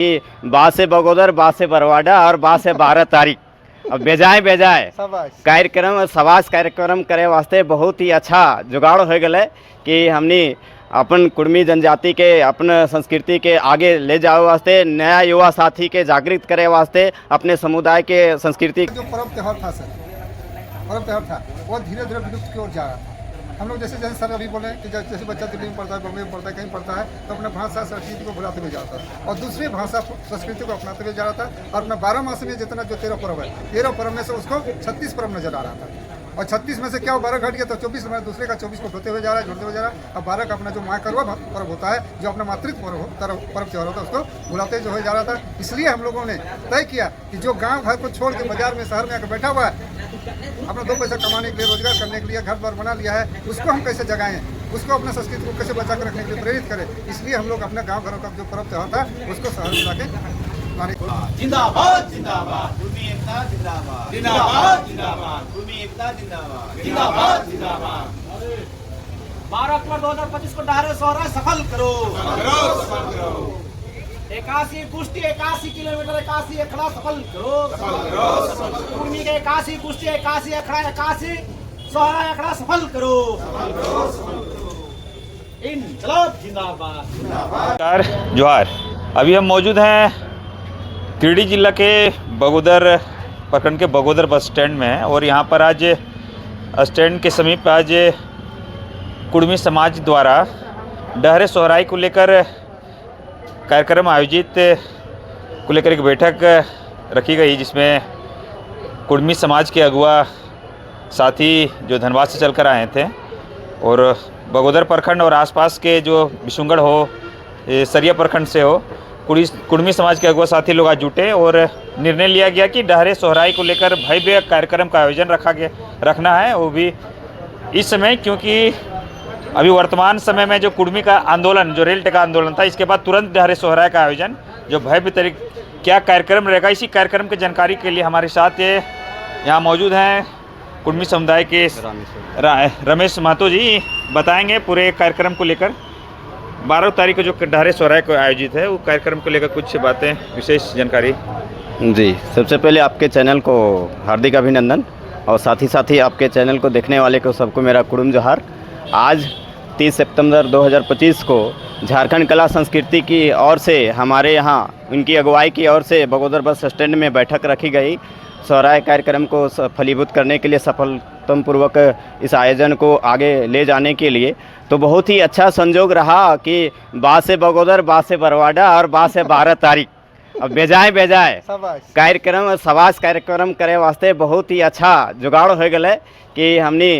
कि बा से बगोदर, बा से बरवाडा और बा से 12 तारीख अब बेजाए कार्यक्रम सवास कार्यक्रम करे वास्ते बहुत ही अच्छा जुगाड़ हो गए कि हमने अपन कुर्मी जनजाति के अपन संस्कृति के आगे ले जाए वास्ते, नया युवा साथी के जागृत करे वास्ते, अपने समुदाय के संस्कृति जो पर्व त्यौहार था सर, पर्व त्यौहार था वो धीरे धीरे विलुप्त की ओर जा रहा था। हम लोग जैसे जैसे सर अभी बोले कि जैसे बच्चा दिल्ली में पढ़ता है, बॉम्बे में पढ़ता है, कहीं पढ़ता है, तो अपना भाषा संस्कृति को भुलाते हुए जाता है और दूसरी भाषा संस्कृति को अपनाते हुए जा रहा था। और अपना 12 मास में जितना जो 13 पर्व है, 13 पर्व में से उसको 36 पर्व नजर आ रहा था। और 36 में से क्या 12 घट गया तो 24 में दूसरे का 24 को ढोते हुए जा रहा है, जुड़ते हुए जा रहा है। अब 12 का अपना जो माँ करवा पर्व होता है, जो अपना मातृत्व पर्व त्यौहार होता है, उसको भुलाते जो हो जा रहा था। इसलिए हम लोगों ने तय किया कि जो गाँव घर को छोड़ के बाजार में शहर में आकर बैठा हुआ है, अपना 2 पैसा कमाने के लिए, रोजगार करने के लिए घर द्वार बना लिया है, उसको हम कैसे जगाएं, उसको अपना संस्कृति को कैसे बचा कर रखने के लिए प्रेरित करें। इसलिए हम लोग अपने गांव घरों का जो पर्व त्यौहार था उसको शहर में जाके जिंदाबाद जिंदाबाद कुर्मी एकता जिंदाबाद जिंदाबाद जिंदाबाद कुर्मी एकता जिंदाबाद जिंदाबाद जिंदाबाद 12 अक्टूबर 2025 को डहारे सोहरा सफल करो 81 कुश्ती 81 किलोमीटर 81 अखड़ा सफल करो कुर्मी के 81 कुश्ती 81 अखड़ा 81 सोहरा अखड़ा सफल करो इंकलाब जिंदाबाद। जोहार। अभी हम मौजूद हैं गिरिडीह जिला के बगोदर प्रखंड के बगोदर बस स्टैंड में है और यहाँ पर आज स्टैंड के समीप आज कुर्मी समाज द्वारा डहरे सोहराई को लेकर कार्यक्रम आयोजित को लेकर एक बैठक रखी गई, जिसमें कुर्मी समाज के अगुआ साथी जो धनबाद से चलकर आए थे और बगोदर प्रखंड और आसपास के जो बिशुंगढ़ हो, सरिया प्रखंड से हो, कुर्मी समाज के अगुआ साथी लोग आज जुटे और निर्णय लिया गया कि डहरे सोहराई को लेकर भव्य कार्यक्रम का आयोजन रखना है, वो भी इस समय, क्योंकि अभी वर्तमान समय में जो कुर्मी का आंदोलन, जो रेल टेका आंदोलन था, इसके बाद तुरंत डहरे सोहराई का आयोजन जो भव्य तरीके क्या कार्यक्रम रहेगा, इसी कार्यक्रम की जानकारी के लिए हमारे साथ यहाँ मौजूद हैं कुर्मी समुदाय के रमेश महतो जी। बताएंगे पूरे कार्यक्रम को लेकर। 12 तारीख को जो डहरे सोहराई को आयोजित है, वो कार्यक्रम को लेकर कुछ बातें, विशेष जानकारी। जी, सबसे पहले आपके चैनल को हार्दिक अभिनंदन और साथ ही आपके चैनल को देखने वाले को सबको मेरा कुर्म जोहार। आज 30 सितंबर 2025 को झारखंड कला संस्कृति की ओर से हमारे यहाँ उनकी अगुवाई की ओर से बगोदर बस स्टैंड में बैठक रखी गई। सोहराई कार्यक्रम को फलीभूत करने के लिए, सफलतापूर्वक इस आयोजन को आगे ले जाने के लिए, तो बहुत ही अच्छा संजोग रहा कि बा से बगोदर, बा से बरवाडा और बा से 12 तारीख अब बेजाए कार्यक्रम सवास कार्यक्रम करे वास्ते बहुत ही अच्छा जुगाड़ हो गए कि हमने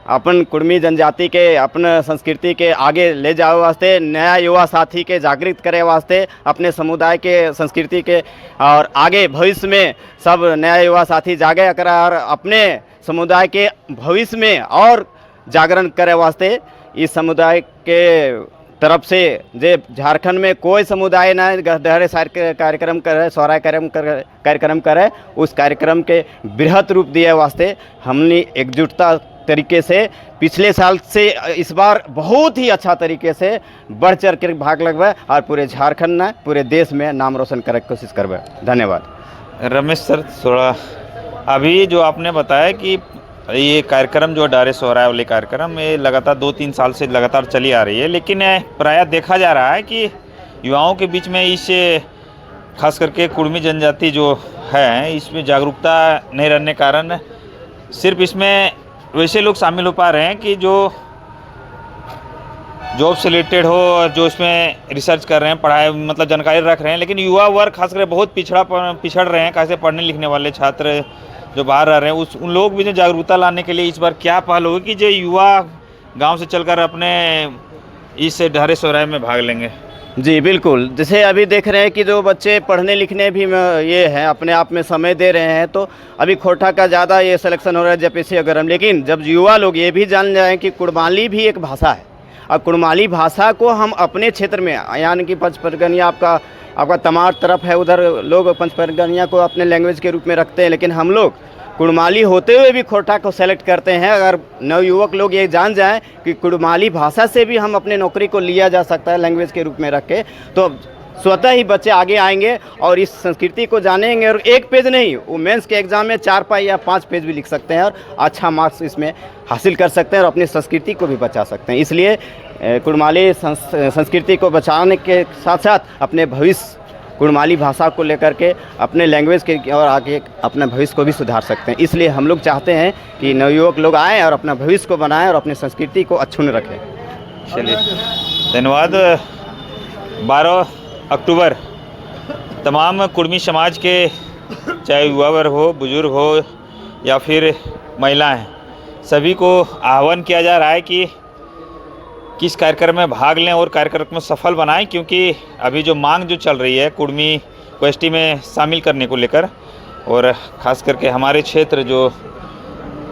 अपन कुर्मी जनजाति के अपन संस्कृति के आगे ले जाए वास्ते, नया युवा साथी के जागृत करे वास्ते, अपने समुदाय के संस्कृति के और आगे भविष्य में सब नया युवा साथी जागे और अपने समुदाय के भविष्य में और जागरण करे वास्ते इस समुदाय के तरफ से जे झारखंड में कोई समुदाय ना डहरे कार्यक्रम करे, सोहराई कार्यक्रम करे, उस कार्यक्रम के बृहत रूप दिए वास्ते हमने एकजुटता तरीके से पिछले साल से इस बार बहुत ही अच्छा तरीके से बढ़ चढ़ कर भाग लगवा और पूरे झारखंड में, पूरे देश में नाम रोशन करे की कोशिश करवा। धन्यवाद। रमेश सर, थोड़ा अभी जो आपने बताया कि ये कार्यक्रम जो डहरे सोहराई वाले कार्यक्रम, ये लगातार 2-3 साल से लगातार चली आ रही है, लेकिन प्रायः देखा जा रहा है कि युवाओं के बीच में इस खास करके कुर्मी जनजाति जो है, इसमें जागरूकता नहीं रहने के कारण सिर्फ इसमें वैसे लोग शामिल हो पा रहे हैं कि जो जॉब से रिलेटेड हो, जो इसमें रिसर्च कर रहे हैं, पढ़ाई मतलब जानकारी रख रहे हैं, लेकिन युवा वर्ग खासकर बहुत पिछड़ रहे हैं। कैसे पढ़ने लिखने वाले छात्र जो बाहर रह रहे हैं, उन लोग भी जो जागरूकता लाने के लिए इस बार क्या पहल होगी कि जो युवा गांव से चलकर अपने इस डहरे सोहराई में भाग लेंगे। जी बिल्कुल, जैसे अभी देख रहे हैं कि जो बच्चे पढ़ने लिखने भी ये हैं, अपने आप में समय दे रहे हैं, तो अभी खोटा का ज़्यादा ये सिलेक्शन हो रहा है जेपीएससी वगैरह में। लेकिन जब युवा लोग ये भी जान जाएँ कि कुड़माली भी एक भाषा है और कुड़माली भाषा को हम अपने क्षेत्र में, यानी कि पंचपरगनिया आपका तमार तरफ है, उधर लोग पंचपरगनिया को अपने लैंग्वेज के रूप में रखते हैं, लेकिन हम लोग कुड़माली होते हुए भी खोटा को सेलेक्ट करते हैं। अगर नवयुवक लोग ये जान जाएं कि कुड़माली भाषा से भी हम अपने नौकरी को लिया जा सकता है लैंग्वेज के रूप में रख के, तो स्वतः ही बच्चे आगे आएंगे और इस संस्कृति को जानेंगे। और एक पेज नहीं, वो मेंस के एग्ज़ाम में 4 पाई या 5 पेज भी लिख सकते हैं और अच्छा मार्क्स इसमें हासिल कर सकते हैं और अपनी संस्कृति को भी बचा सकते हैं। इसलिए कुड़माली संस्कृति को बचाने के साथ साथ अपने भविष्य कुड़माली भाषा को लेकर के अपने लैंग्वेज के और आगे अपने भविष्य को भी सुधार सकते हैं। इसलिए हम लोग चाहते हैं कि नवयुवक लोग आएँ और अपना भविष्य को बनाएं और अपनी संस्कृति को अक्षुण्ण रखें। चलिए, धन्यवाद। 12 अक्टूबर तमाम कुड़मी समाज के, चाहे युवा वर्ग हो, बुजुर्ग हो या फिर महिलाएं, सभी को आह्वान किया जा रहा है कि किस कार्यक्रम में भाग लें और कार्यक्रम में सफल बनाएं, क्योंकि अभी जो मांग जो चल रही है कुड़मी को एसटी में शामिल करने को लेकर, और ख़ास करके हमारे क्षेत्र जो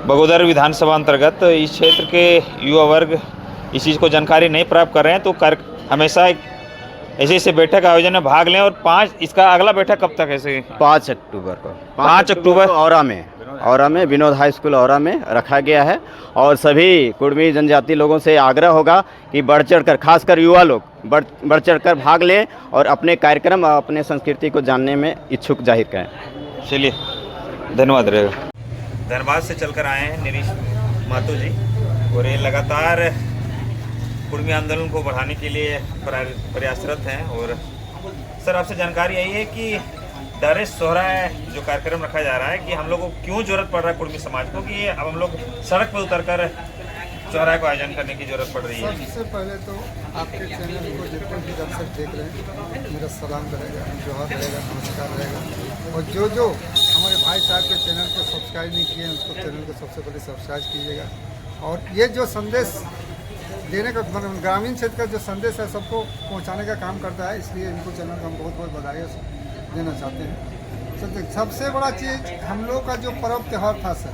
बगोदर विधानसभा अंतर्गत इस क्षेत्र के युवा वर्ग इस चीज़ को जानकारी नहीं प्राप्त कर रहे हैं, तो हमेशा ऐसे बैठक आयोजन में भाग लें। और इसका अगला बैठक कब तक है? 5 अक्टूबर को 5 अक्टूबर औरा में विनोद हाई स्कूल औरा में रखा गया है। और सभी कुड़मी जनजाति लोगों से आग्रह होगा कि बढ़ चढ़ कर, खासकर युवा लोग बढ़ चढ़ कर भाग लें और अपने कार्यक्रम और अपने संस्कृति को जानने में इच्छुक जाहिर करें। चलिए, धन्यवाद रहेगा। धनबाद से चलकर आए हैं निरीश मातो जी, और ये लगातार कुड़मी आंदोलन को बढ़ाने के लिए प्रयासरत हैं। और सर, आपसे जानकारी यही है कि दरे सोहरा जो कार्यक्रम रखा जा रहा है, कि हम लोग को क्यों जरूरत पड़ रहा है कुड़मी समाज को कि अब हम लोग सड़क पर उतरकर चौराहे को आयोजन करने की जरूरत पड़ रही है? सबसे पहले तो आपके चैनल को जितने भी दर्शक देख रहे हैं, मेरा सलाम रहेगा, जोहार रहेगा, नमस्कार रहेगा। और जो हमारे भाई साहब के चैनल को सब्सक्राइब नहीं किए हैं, उसको चैनल को सबसे पहले सब्सक्राइब कीजिएगा। और ये जो संदेश देने का, ग्रामीण क्षेत्र का जो संदेश है सबको पहुंचाने का काम करता है, इसलिए इनको चैनल को हम बहुत बहुत बधाई देना चाहते हैं। सबसे बड़ा चीज़ हम लोग का जो पर्व त्यौहार था सर,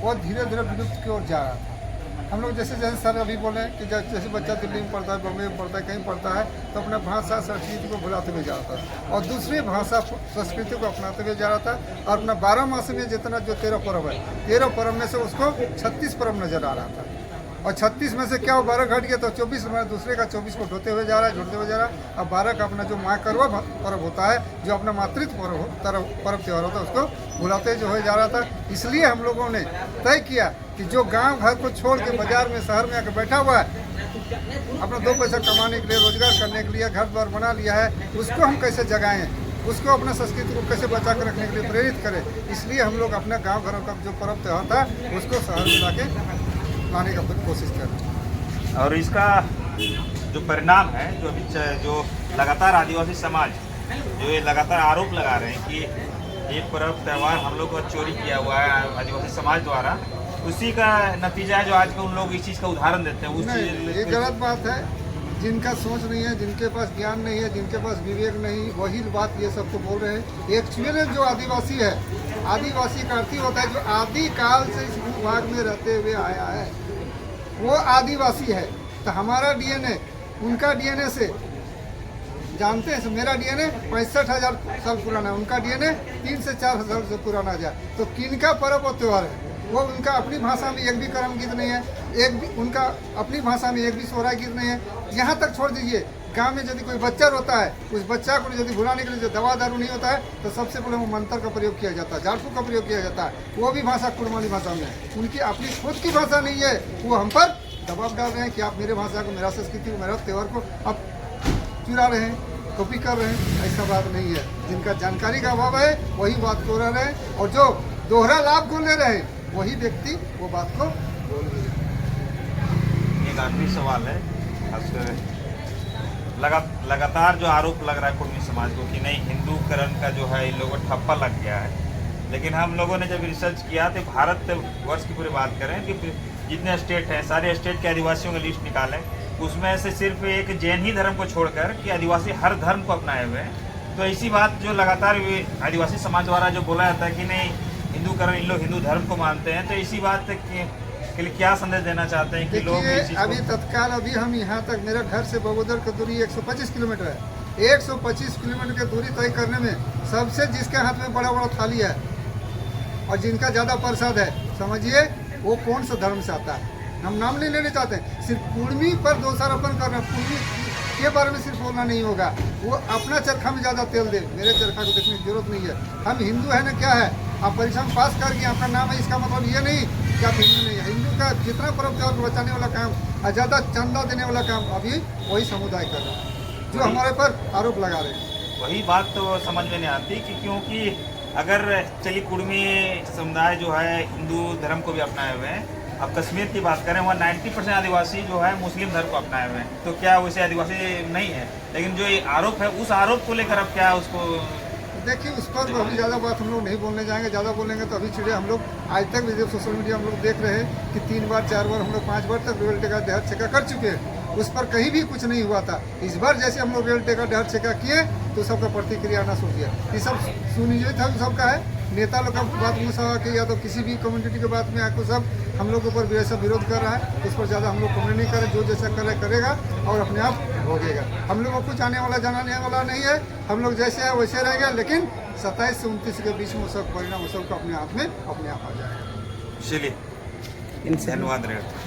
वो धीरे धीरे विलुप्त की ओर जा रहा था। हम लोग जैसे सर अभी बोले कि जैसे बच्चा दिल्ली में पढ़ता है, बॉम्बे में पढ़ता है, कहीं पढ़ता है, तो अपना भाषा संस्कृति को भुलाते हुए जा रहा था और दूसरी भाषा संस्कृति को अपनाते हुए जा रहा था। और अपना 12 मास में जितना जो 13 पर्व है, 13 पर्व में से उसको 36 पर्व नजर आ रहा था। और 36 में से क्या वो 12 घट गया, तो 24 में दूसरे का 24 को ढोते हुए जा रहा है। अब 12 का अपना जो माँ करवा पर्व होता है, जो अपना मातृत्व पर्व त्यौहार होता है, उसको भुलाते जो हो जा रहा था। इसलिए हम लोगों ने तय किया कि जो गांव घर को छोड़ के बाजार में, शहर में आकर बैठा हुआ है, अपना 2 पैसा कमाने के लिए, रोजगार करने के लिए घर द्वार बना लिया है, उसको हम कैसे जगाएं, उसको अपना संस्कृति को कैसे बचा कर रखने के लिए प्रेरित करें। इसलिए हम लोग अपने गाँव घरों का जो पर्व त्यौहार था, उसको शहर में लाके लाने का कोशिश कर रहे हैं। और इसका जो परिणाम है, जो लगातार आदिवासी समाज जो ये लगातार आरोप लगा रहे हैं कि ये पर्व त्यौहार हम लोग को चोरी किया हुआ है आदिवासी समाज द्वारा, उसी का नतीजा है जो आज के उन लोग इस चीज़ का उदाहरण देते हैं। नहीं, ये गलत बात है। जिनका सोच नहीं है, जिनके पास ज्ञान नहीं है, जिनके पास विवेक नहीं, वही बात ये सबको बोल रहे हैं। एक्चुअली जो आदिवासी है, आदिवासी का अर्थ होता है जो आदि काल से इस भूभाग में रहते हुए आया है, वो आदिवासी है। तो हमारा डीएनए उनका डीएनए से जानते हैं, मेरा डीएनए 65,000 साल पुराना है, उनका डीएनए 3 से 4 हजार से पुराना जाए। तो किनका पर्व और त्यौहार है? वो उनका अपनी भाषा में एक भी कर्म गीत नहीं है, एक भी उनका अपनी भाषा में एक भी सोहरा गीत नहीं है। यहाँ तक छोड़ दीजिए, गांव में यदि कोई बच्चा रोता है, उस बच्चा को यदि भुलाने के लिए जो दवा दारू नहीं होता है, तो सबसे पहले वो मंत्र का प्रयोग किया जाता है, झाड़ फूक का प्रयोग किया जाता है। वो भी भाषा कुड़माली भाषा में है, उनकी अपनी खुद की भाषा नहीं है। वो हम पर दबाव डाल रहे हैं कि आप मेरे भाषा को, मेरा संस्कृति को, मेरा त्यौहार को आप चुरा रहे हैं, कॉपी कर रहे हैं। ऐसा बात नहीं है। जिनका जानकारी का अभाव है वही बात को रह रहे हैं, और जो दोहरा लाभ को ले रहे हैं वही व्यक्ति वो बात को बोल रहे हैं। एक आखिरी सवाल है, खासकर लगातार जो आरोप लग रहा है कुड़मी समाज को कि नहीं हिंदूकरण का जो है इन लोगों को ठप्पा लग गया है, लेकिन हम लोगों ने जब रिसर्च किया तो भारत वर्ष की पूरी बात करें कि जितने स्टेट हैं, सारे स्टेट के आदिवासियों का लिस्ट निकालें, उसमें से सिर्फ एक जैन ही धर्म को छोड़कर कि आदिवासी हर धर्म को अपनाए हुए हैं। तो ऐसी बात जो लगातार आदिवासी समाज द्वारा जो बोला जाता है कि नहीं हिंदूकरण, इन लोग हिंदू धर्म को मानते हैं, तो इसी बात के लिए क्या संदेश देना चाहते हैं कि लोग अभी तत्काल अभी हम यहाँ तक, मेरा घर से बगोदर की दूरी 125 किलोमीटर है। 125 किलोमीटर की दूरी तय करने में सबसे जिसके हाथ में बड़ा बड़ा थाली है और जिनका ज़्यादा प्रसाद है, समझिए वो कौन सा धर्म से आता है। हम नाम नहीं लेने चाहते, सिर्फ कुड़मी पर दोषारोपण करना, कुड़मी ये बारे में सिर्फ बोलना नहीं होगा, वो अपना चरखा में ज़्यादा तेल दे, मेरे चरखा को देखने की जरूरत नहीं है। हम हिंदू है ना, क्या है, आप परीक्षा में पास कर गए, आपका नाम है, इसका मतलब ये नहीं कि आप हिंदू नहीं है। हिंदू का जितना पर्व त्योहार को बचाने वाला काम और ज़्यादा चंदा देने वाला काम अभी वही समुदाय कर रहा है, जो हमारे पर आरोप लगा रहे हैं। वही बात तो समझ में नहीं आती कि क्योंकि अगर चलिए कुर्मी समुदाय जो है हिंदू धर्म को भी अपनाए हुए हैं, अब कश्मीर की बात करें वहाँ 90% आदिवासी जो है मुस्लिम धर्म को अपनाए हुए हैं, तो क्या वैसे आदिवासी नहीं है? लेकिन जो ये आरोप है उस आरोप को लेकर अब क्या उसको देखिए, उस पर अभी ज़्यादा बात हम लोग नहीं बोलने जाएंगे, ज़्यादा बोलेंगे तो अभी चिड़े हम लोग आज तक भी जब सोशल मीडिया हम लोग देख रहे हैं कि 3 बार 4 बार हम लोग 5 बार तक रेल टेका डहर छेका कर चुके हैं, उस पर कहीं भी कुछ नहीं हुआ था। इस बार जैसे हम लोग रेल टेका डहर छेका किए तो सबका प्रतिक्रिया आना शुरू किया। ये सब सुनिश्चित है, सबका है, नेता लोग का बात गुस्सा के या तो किसी भी कम्युनिटी के बात में आकर सब हम लोग के ऊपर वैसा विरोध कर रहा है, उस पर ज़्यादा हम लोग कमेंट नहीं करें। जो जैसा करे करेगा और अपने आप भोगेगा। हम लोगों को कुछ आने वाला जाने वाला नहीं है, हम लोग जैसे है वैसे रहेगा, लेकिन 27 से 29 के बीच में वो सब परिणाम वो सबको अपने हाथ में अपने आप आ जाएगा। चलिए धन्यवाद रहेगा।